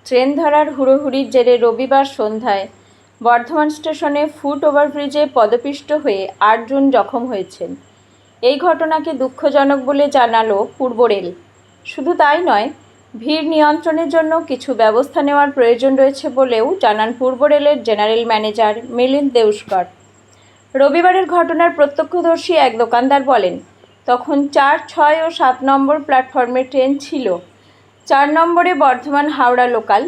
Train ধরার হুড়োহুড়ির জেরে রবিবার সন্ধ্যায় বর্ধমান স্টেশনে ফুট ওভারব্রিজে পদপিষ্ট হয়ে ৮ জন জখম হয়েছেন। এই ঘটনাকে দুঃখজনক বলে জানালো পূর্ব রেল। শুধু তাই নয়, ভিড় নিয়ন্ত্রণের জন্য কিছু ব্যবস্থা নেওয়ার প্রয়োজন রয়েছে বলেও জানান পূর্ব রেলের জেনারেল ম্যানেজার মিলিন্দ দেউস্কর। রবিবারের ঘটনার প্রত্যক্ষদর্শী এক দোকানদার বলেন, তখন ৪, ৬ ও ৭ নম্বর প্ল্যাটফর্মে ট্রেন ছিল। ৪ নম্বরে বর্ধমান হাওড়া লোকাল,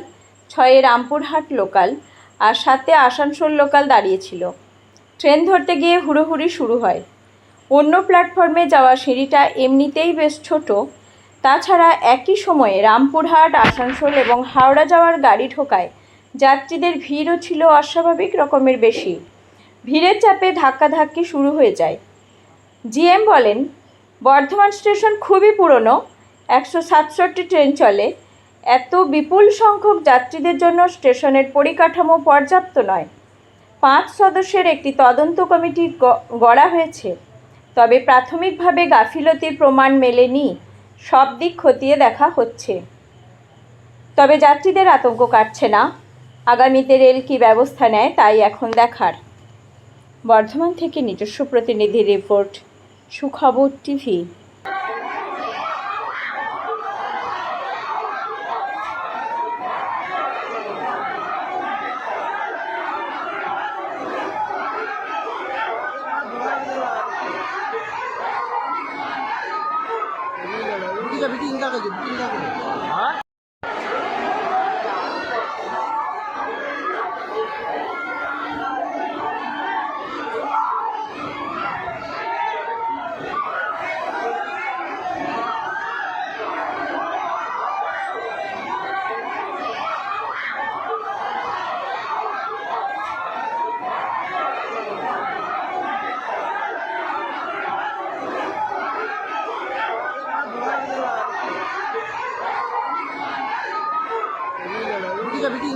৬-এ রামপুরহাট লোকাল আর ৭-এ আসানসোল লোকাল দাঁড়িয়েছিল। ট্রেন ধরতে গিয়ে হুড়োহুড়ি শুরু হয়। অন্য প্ল্যাটফর্মে যাওয়া সিঁড়িটা এমনিতেই বেশ ছোট, তাছাড়া একই সময়ে রামপুরহাট, আসানসোল এবং হাওড়া যাওয়ার গাড়ি ঢোকায় যাত্রীদের ভিড়ও ছিল অস্বাভাবিক রকমের বেশি। ভিড়ের চাপে ধাক্কাধাক্কি শুরু হয়ে যায়। জিএম বলেন, বর্ধমান স্টেশন খুবই পুরনো, ১৬৭ ট্রেন চলে। এত বিপুল সংখ্যক যাত্রীদের জন্য স্টেশনের পরিকাঠামো পর্যাপ্ত নয়। ৫ সদস্যের একটি তদন্ত কমিটি গড়া হয়েছে, তবে প্রাথমিকভাবে গাফিলতির প্রমাণ মেলেনি। সব দিক খতিয়ে দেখা হচ্ছে। তবে যাত্রীদের আতঙ্ক কাটছে না। আগামীতে রেল কী ব্যবস্থা নেয় তাই এখন দেখার। বর্ধমান থেকে নিজস্ব প্রতিনিধি রিপোর্ট, সুখবর টিভি। বুকিং